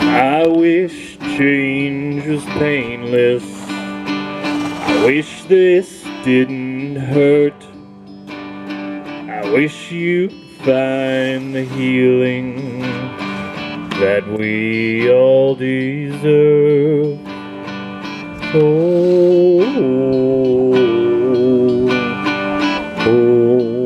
I wish change was painless. I wish this didn't hurt. I wish you'd find the healing that we all deserve. Oh, oh, oh.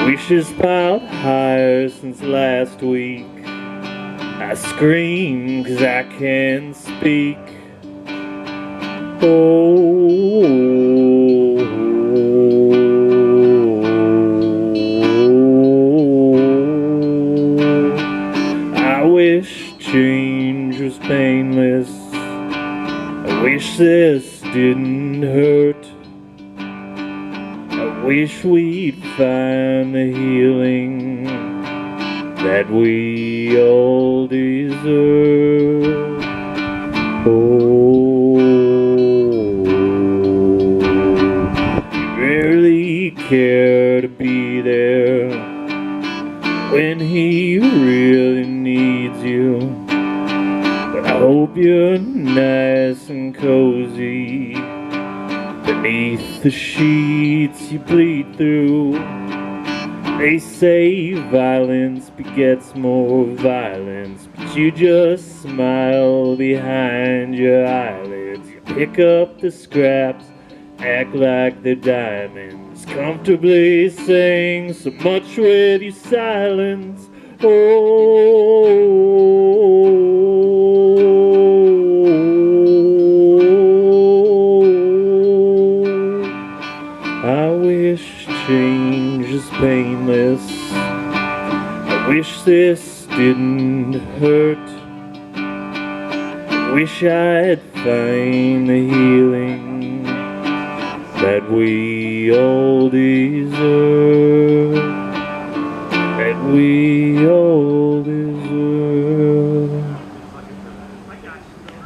Wishes piled higher since last week. I scream 'cause I can't speak. Oh, I wish change was painless. I wish this didn't hurt. I wish we'd find the healing that we all deserve. Oh, you rarely care to be there when he really needs you, but I hope you're nice and cozy beneath the sheets you bleed through. They say violence begets more violence, but you just smile behind your eyelids. You pick up the scraps, act like they're diamonds, comfortably saying so much with your silence. I wish change is painless. I wish this didn't hurt. I wish I'd find the healing that we all deserve.